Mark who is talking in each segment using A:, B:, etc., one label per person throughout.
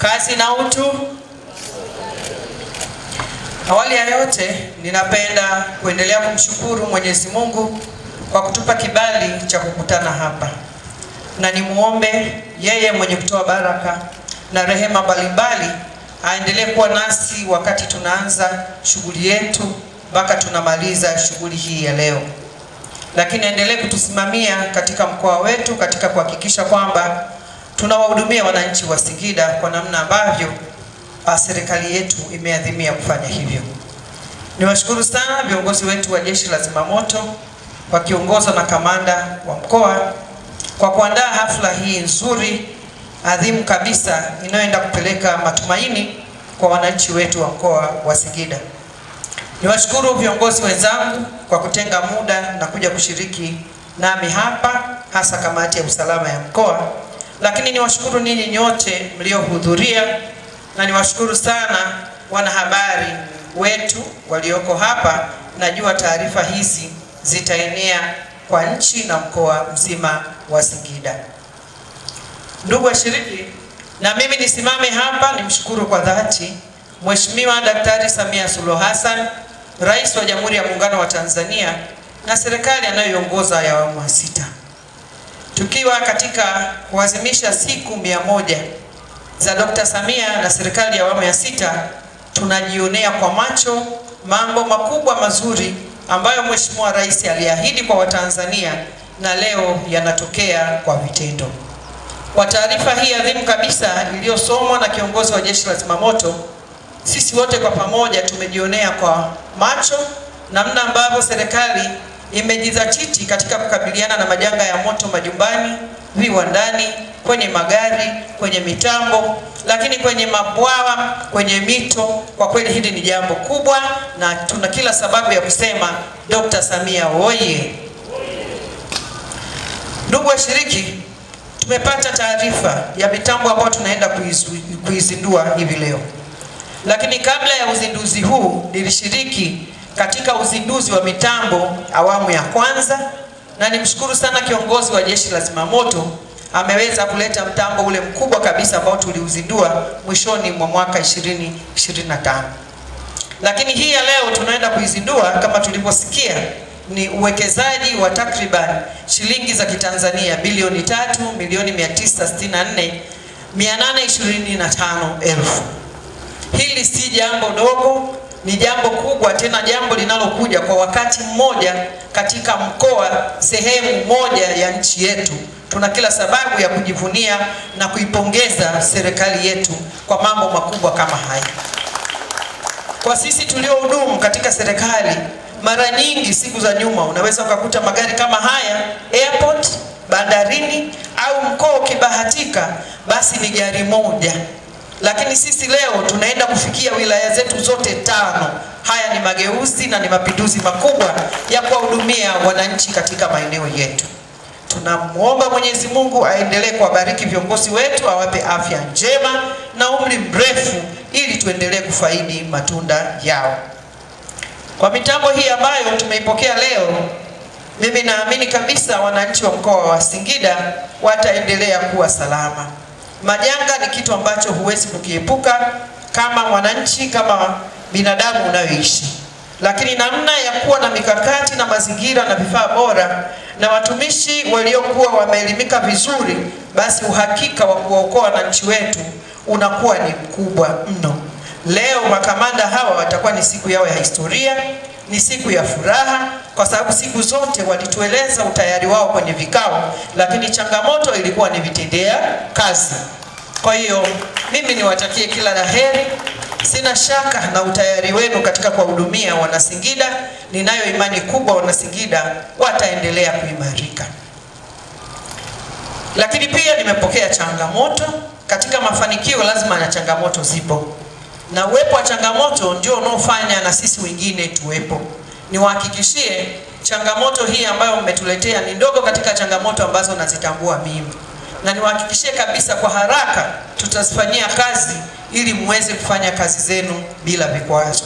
A: Kazi na utu. Awali ya yote, ninapenda kuendelea kumshukuru Mwenyezi Mungu kwa kutupa kibali cha kukutana hapa, na nimuombe yeye mwenye kutoa baraka na rehema mbalimbali aendelee kuwa nasi wakati tunaanza shughuli yetu mpaka tunamaliza shughuli hii ya leo, lakini aendelee kutusimamia katika mkoa wetu katika kuhakikisha kwamba tunawahudumia wananchi wa Singida kwa namna ambavyo serikali yetu imeadhimia kufanya hivyo. Niwashukuru sana viongozi wetu wa Jeshi la Zimamoto wakiongozwa na kamanda wa mkoa kwa kuandaa hafla hii nzuri adhimu kabisa inayoenda kupeleka matumaini kwa wananchi wetu wa mkoa wa Singida. Niwashukuru viongozi wenzangu kwa kutenga muda na kuja kushiriki nami hapa, hasa kamati ya usalama ya mkoa, lakini niwashukuru ninyi nyote mliohudhuria, na niwashukuru sana wanahabari wetu walioko hapa. Najua taarifa hizi zitaenea kwa nchi na mkoa mzima wa Singida. Ndugu washiriki, na mimi nisimame hapa nimshukuru kwa dhati Mheshimiwa Daktari Samia Suluhu Hassan, Rais wa Jamhuri ya Muungano wa Tanzania, na serikali anayoiongoza ya awamu ya 6. Tukiwa katika kuadhimisha siku 100 za Dr. Samia na serikali ya awamu ya 6, tunajionea kwa macho mambo makubwa mazuri ambayo Mheshimiwa Rais aliahidi kwa Watanzania na leo yanatokea kwa vitendo. Kwa taarifa hii adhimu kabisa iliyosomwa na kiongozi wa Jeshi la Zimamoto, sisi wote kwa pamoja tumejionea kwa macho namna ambavyo serikali imejidhatiti katika kukabiliana na majanga ya moto majumbani, viwandani, kwenye magari, kwenye mitambo, lakini kwenye mabwawa, kwenye mito. Kwa kweli hili ni jambo kubwa na tuna kila sababu ya kusema Dr. Samia oye! Ndugu washiriki, tumepata taarifa ya mitambo ambayo tunaenda kuizindua hivi leo. Lakini kabla ya uzinduzi huu nilishiriki katika uzinduzi wa mitambo awamu ya kwanza, na nimshukuru sana kiongozi wa Jeshi la Zimamoto ameweza kuleta mtambo ule mkubwa kabisa ambao tuliuzindua mwishoni mwa mwaka 2025. Lakini hii ya leo tunaenda kuizindua kama tulivyosikia ni uwekezaji wa takriban shilingi za Kitanzania bilioni 3,964,825,000. Hili si jambo dogo, ni jambo kubwa, tena jambo linalokuja kwa wakati mmoja katika mkoa, sehemu moja ya nchi yetu. Tuna kila sababu ya kujivunia na kuipongeza serikali yetu kwa mambo makubwa kama haya. Kwa sisi tuliohudumu katika serikali, mara nyingi siku za nyuma unaweza ukakuta magari kama haya airport, bandarini, au mkoa ukibahatika basi ni gari moja. Lakini sisi leo tunaenda kufikia wilaya zetu zote 5. Haya ni mageuzi na ni mapinduzi makubwa ya kuwahudumia wananchi katika maeneo yetu. Tunamuomba Mwenyezi Mungu aendelee kuwabariki viongozi wetu, awape afya njema na umri mrefu ili tuendelee kufaidi matunda yao. Kwa mitambo hii ambayo tumeipokea leo, mimi naamini kabisa wananchi wa mkoa wa Singida wataendelea kuwa salama. Majanga ni kitu ambacho huwezi kukiepuka kama mwananchi, kama binadamu unayoishi. Lakini namna ya kuwa na mikakati na mazingira na vifaa bora na watumishi waliokuwa wameelimika vizuri, basi uhakika wa kuwaokoa wananchi wetu unakuwa ni mkubwa mno. Leo makamanda hawa watakuwa ni siku yao ya historia, ni siku ya furaha, kwa sababu siku zote walitueleza utayari wao kwenye vikao, lakini changamoto ilikuwa ni vitendea kazi. Kwa hiyo mimi niwatakie kila la heri. Sina shaka na utayari wenu katika kuwahudumia Wanasingida. Ninayo imani kubwa Wanasingida wataendelea kuimarika. Lakini pia nimepokea changamoto. Katika mafanikio lazima na changamoto zipo, na uwepo wa changamoto ndio unaofanya na sisi wengine tuwepo. Niwahakikishie changamoto hii ambayo mmetuletea ni ndogo katika changamoto ambazo nazitambua mimi, na niwahakikishie kabisa kwa haraka tutazifanyia kazi ili muweze kufanya kazi zenu bila vikwazo.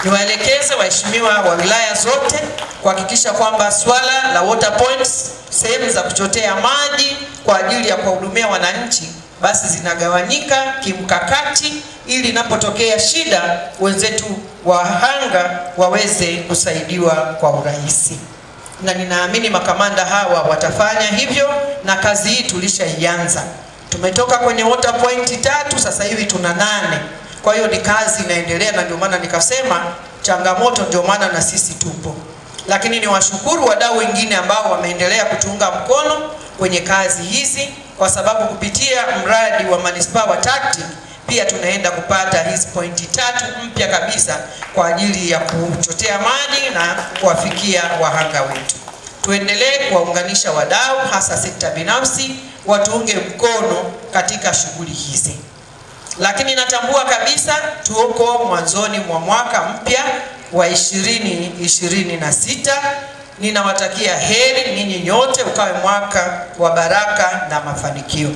A: Niwaelekeze waheshimiwa wa wilaya zote kuhakikisha kwamba swala la water points, sehemu za kuchotea maji kwa ajili ya kuwahudumia wananchi, basi zinagawanyika kimkakati, ili inapotokea shida wenzetu wahanga waweze kusaidiwa kwa urahisi. Na ninaamini makamanda hawa watafanya hivyo, na kazi hii tulishaianza. Tumetoka kwenye water point 3, sasa hivi tuna 8. Kwa hiyo ni kazi inaendelea, na ndio maana nikasema changamoto, ndio maana na sisi tupo. Lakini ni washukuru wadau wengine ambao wameendelea kutuunga mkono kwenye kazi hizi, kwa sababu kupitia mradi wa manispaa wa TACTIC pia tunaenda kupata hizi pointi 3 mpya kabisa kwa ajili ya kuchotea maji na kuwafikia wahanga wetu. Tuendelee kuwaunganisha wadau, hasa sekta binafsi, watuunge mkono katika shughuli hizi. Lakini natambua kabisa tuko mwanzoni mwa mwaka mpya wa 2026. Ninawatakia heri ninyi nyote, ukawe mwaka wa baraka na mafanikio.